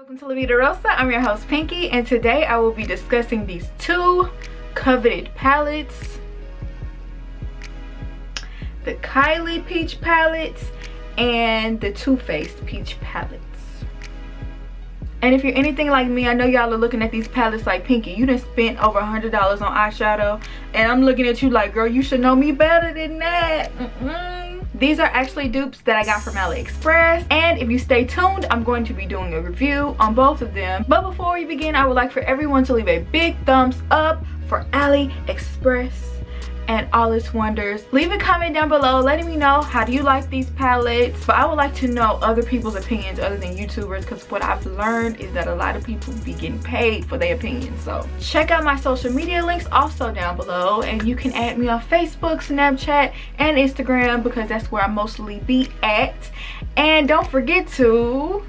Welcome to La Vida Rosa. I'm your host Pinky, and today I will be discussing these two coveted palettes, the Kylie peach palettes and the Too Faced peach palettes. And if you're anything like me, I know y'all are looking at these palettes like, Pinky, you done spent over $100 on eyeshadow, and I'm looking at you like, girl, you should know me better than that. These are actually dupes that I got from AliExpress, and if you stay tuned, I'm going to be doing a review on both of them. But before we begin, I would like for everyone to leave a big thumbs up for AliExpress and all its wonders. Leave a comment down below letting me know, how do you like these palettes? But I would like to know other people's opinions other than YouTubers, because what I've learned is that a lot of people be getting paid for their opinions. So check out my social media links also down below, and you can add me on Facebook, Snapchat, and Instagram, because that's where I mostly be at. And don't forget to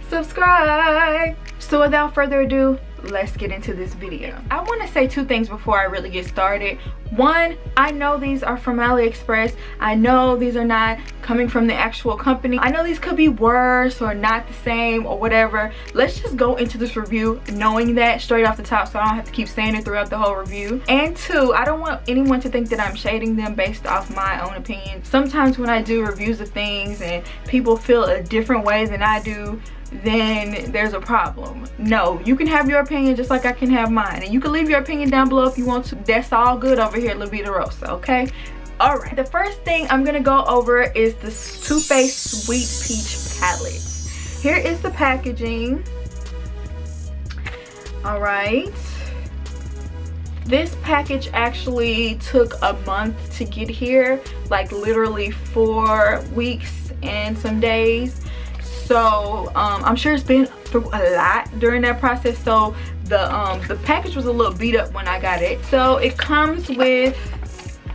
subscribe. So without further ado, let's get into this video. I want to say two things before I really get started. One, I know these are from AliExpress. I know these are not coming from the actual company. I know these could be worse or not the same or whatever. Let's just go into this review knowing that straight off the top, so I don't have to keep saying it throughout the whole review. And two, I don't want anyone to think that I'm shading them based off my own opinion. Sometimes when I do reviews of things and people feel a different way than I do, then there's a problem. No, you can have your opinion just like I can have mine, and you can leave your opinion down below if you want to. That's all good over here at La Vida Rosa, okay? All right, the first thing I'm gonna go over is the Too Faced Sweet Peach palette. Here is the packaging. All right, this package actually took a month to get here, like literally 4 weeks and some days. So I'm sure it's been through a lot during that process. So the package was a little beat up when I got it. So it comes with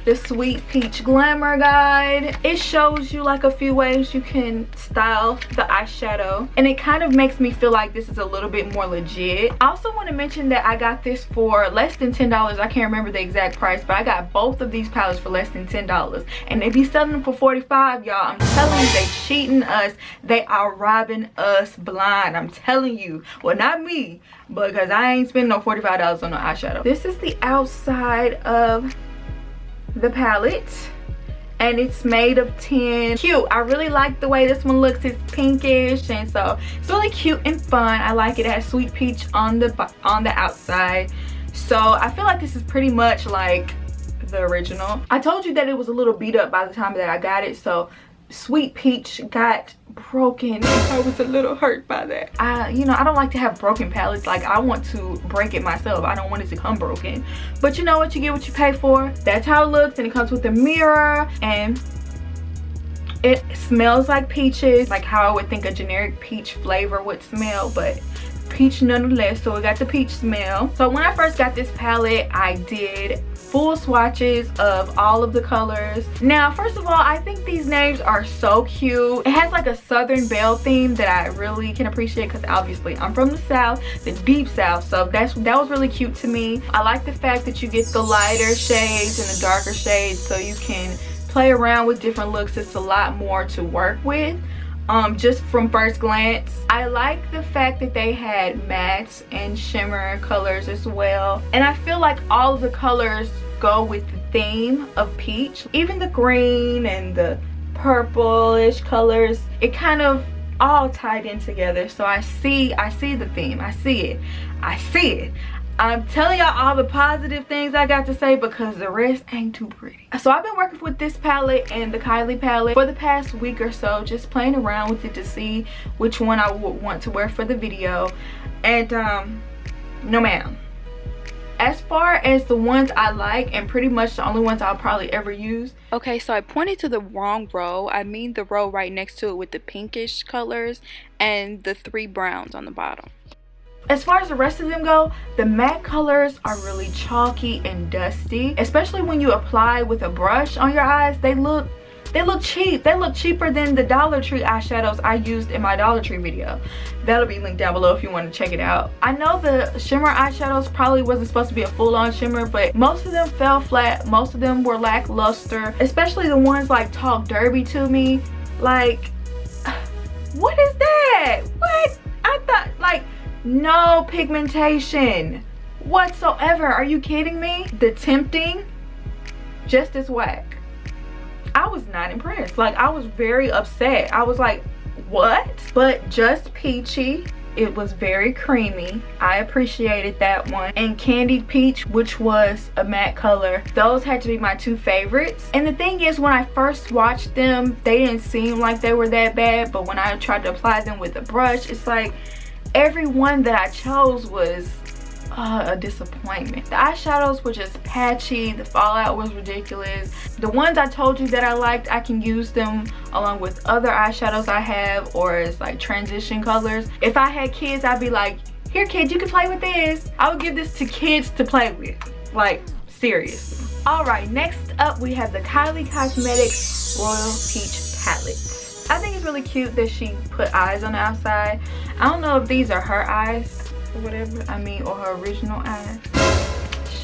the Sweet Peach Glamour Guide. It shows you like a few ways you can style the eyeshadow, and it kind of makes me feel like this is a little bit more legit. I also want to mention that I got this for less than $10. I can't remember the exact price, but I got both of these palettes for less than $10, and they be selling them for $45, y'all. I'm telling you, they cheating us. They are robbing us blind. I'm telling you. Well, not me, because I ain't spending no $45 on no eyeshadow. This is the outside of the palette, and it's made of tin. Cute. I really like the way this one looks. It's pinkish, and so it's really cute and fun. I like it. It has Sweet Peach on the outside, so I feel like this is pretty much like the original. I told you that it was a little beat up by the time that I got it, so Sweet Peach got broken, and I was a little hurt by that. You know, I don't like to have broken palettes. Like, I want to break it myself. I don't want it to come broken, but you know what, you get what you pay for. That's how it looks, and it comes with a mirror, and it smells like peaches, like how I would think a generic peach flavor would smell, but peach nonetheless. So it got the peach smell. So when I first got this palette, I did full swatches of all of the colors. Now, first of all, I think these names are so cute. It has like a Southern Belle theme that I really can appreciate, because obviously I'm from the South, the deep South, so that was really cute to me. I like the fact that you get the lighter shades and the darker shades, so you can play around with different looks. It's a lot more to work with. Just from first glance, I like the fact that they had mattes and shimmer colors as well, and I feel like all of the colors go with the theme of peach. Even the green and the purplish colors, it kind of all tied in together. So I see the theme. I see it. I'm telling y'all all the positive things I got to say, because the rest ain't too pretty. So I've been working with this palette and the Kylie palette for the past week or so, just playing around with it to see which one I would want to wear for the video. And no ma'am. As far as the ones I like, and pretty much the only ones I'll probably ever use. Okay, so I pointed to the wrong row. I mean the row right next to it with the pinkish colors and the 3 browns on the bottom. As far as the rest of them go, the matte colors are really chalky and dusty, especially when you apply with a brush on your eyes. They look cheap. They look cheaper than the Dollar Tree eyeshadows I used in my Dollar Tree video. That'll be linked down below if you want to check it out. I know the shimmer eyeshadows probably wasn't supposed to be a full-on shimmer, but most of them fell flat. Most of them were lackluster, especially the ones like Talk Derby to me. Like, what is that? No pigmentation whatsoever. Are you kidding me? The Tempting, just as whack. I was not impressed. Like, I was very upset. I was like, what? But Just Peachy, it was very creamy. I appreciated that one. And Candied Peach, which was a matte color. Those had to be my two favorites. And the thing is, when I first watched them, they didn't seem like they were that bad. But when I tried to apply them with a brush, it's like every one that I chose was a disappointment. The eyeshadows were just patchy. The fallout was ridiculous. The ones I told you that I liked, I can use them along with other eyeshadows I have, or as like transition colors. If I had kids, I'd be like, here kids, you can play with this. I would give this to kids to play with, like seriously. All right, next up we have the Kylie Cosmetics Royal Peach Palette. I think it's really cute that she put eyes on the outside. I don't know if these are her eyes or whatever, I mean, or her original eyes.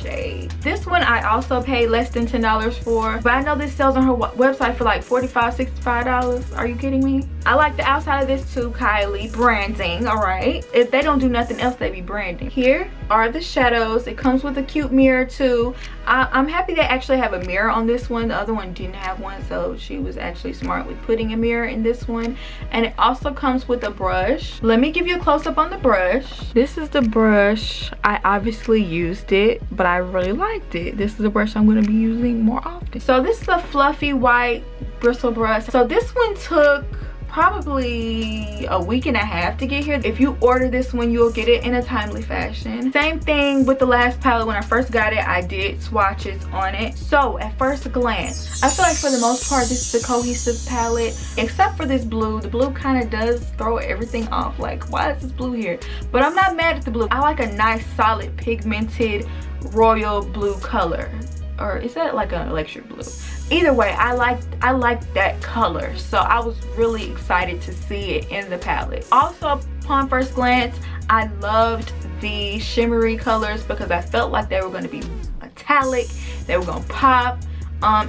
Shade. This one I also paid less than $10 for, but I know this sells on her website for like $45, $65. Are you kidding me? I like the outside of this too. Kylie branding. All right, if they don't do nothing else, they be branding. Here are the shadows. It comes with a cute mirror too. I'm happy they actually have a mirror on this one. The other one didn't have one, so she was actually smart with putting a mirror in this one. And it also comes with a brush. Let me give you a close-up on the brush. This is the brush. I obviously used it, but I really liked it. This is a brush I'm going to be using more often. So this is a fluffy white bristle brush. So this one took probably a week and a half to get here. If you order this one, you'll get it in a timely fashion. Same thing with the last palette. When I first got it, I did swatches on it. So at first glance, I feel like for the most part this is a cohesive palette, except for this blue. The blue kind of does throw everything off. Like, why is this blue here? But I'm not mad at the blue. I like a nice solid pigmented royal blue color. Or is that like an electric blue? Either way, I like that color, so I was really excited to see it in the palette. Also, upon first glance, I loved the shimmery colors because I felt like they were going to be metallic, they were going to pop.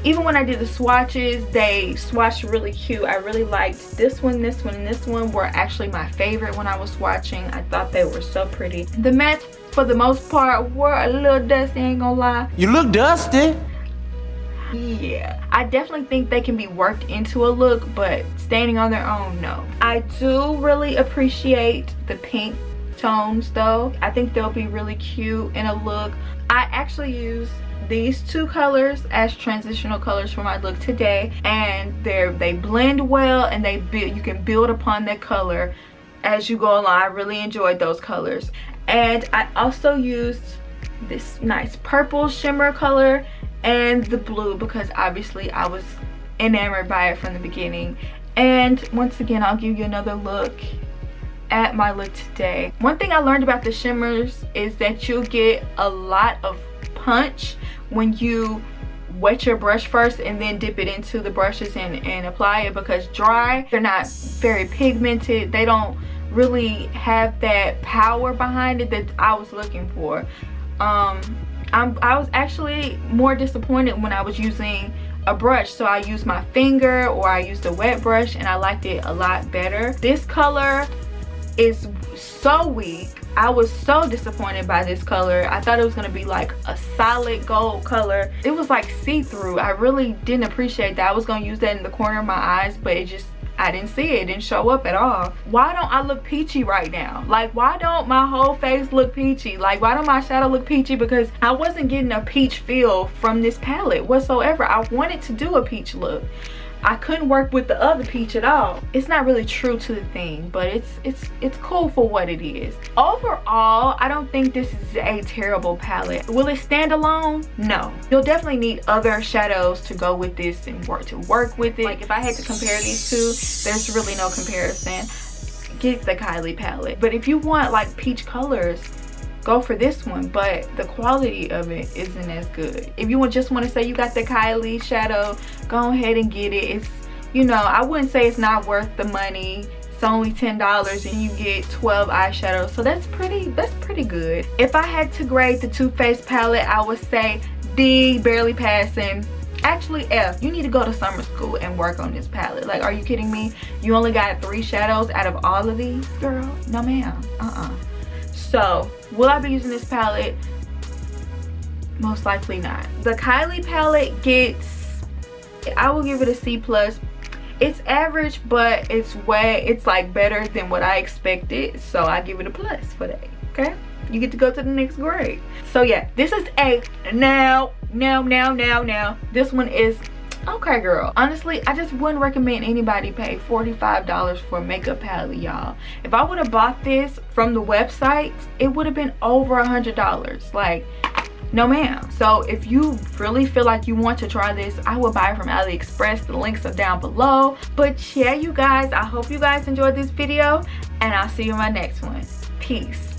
Even when I did the swatches, they swatched really cute. I really liked this one, this one, and this one were actually my favorite when I was swatching. I thought they were so pretty. The mattes, for the most part, were a little dusty, ain't gonna lie. You look dusty. Yeah, I definitely think they can be worked into a look, but standing on their own, no. I do really appreciate the pink tones though. I think they'll be really cute in a look. I actually used these two colors as transitional colors for my look today, and they blend well, and you can build upon that color as you go along. I really enjoyed those colors. And I also used this nice purple shimmer color and the blue because obviously I was enamored by it from the beginning. And once again, I'll give you another look at my look today. One thing I learned about the shimmers is that you'll get a lot of punch when you wet your brush first and then dip it into the brushes and apply it, because dry, they're not very pigmented. They don't really have that power behind it that I was looking for. I was actually more disappointed when I was using a brush, so I used my finger or I used a wet brush and I liked it a lot better. This color is so weak. I was so disappointed by this color. I thought it was gonna be like a solid gold color. It was like see-through. I really didn't appreciate that. I was gonna use that in the corner of my eyes, but I didn't see it. It didn't show up at all. Why don't I look peachy right now? Like, why don't my whole face look peachy? Like, why don't my shadow look peachy? Because I wasn't getting a peach feel from this palette whatsoever. I wanted to do a peach look. I couldn't work with the other peach at all. It's not really true to the thing, but it's cool for what it is. Overall, I don't think this is a terrible palette. Will it stand alone? No. You'll definitely need other shadows to go with this and work with it. Like, if I had to compare these two, there's really no comparison. Get the Kylie palette. But if you want like peach colors, go for this one, but the quality of it isn't as good. If you just want to say you got the Kylie shadow, go ahead and get it. It's, you know, I wouldn't say it's not worth the money. It's only $10 and you get 12 eyeshadows, so that's pretty good. If I had to grade the Too Faced palette, I would say D, barely passing. Actually F. You need to go to summer school and work on this palette. Like, are you kidding me? You only got 3 shadows out of all of these, girl? No ma'am. So will I be using this palette? Most likely not. The Kylie palette gets, I will give it a C+. It's average, but it's like better than what I expected, so I give it a plus for that. Okay, you get to go to the next grade. So yeah, this is a now this one is okay, girl. Honestly, I just wouldn't recommend anybody pay $45 for a makeup palette, y'all. If I would have bought this from the website, it would have been over $100. Like, no ma'am. So if you really feel like you want to try this, I will buy it from AliExpress. The links are down below. But yeah, you guys, I hope you guys enjoyed this video, and I'll see you in my next one. Peace.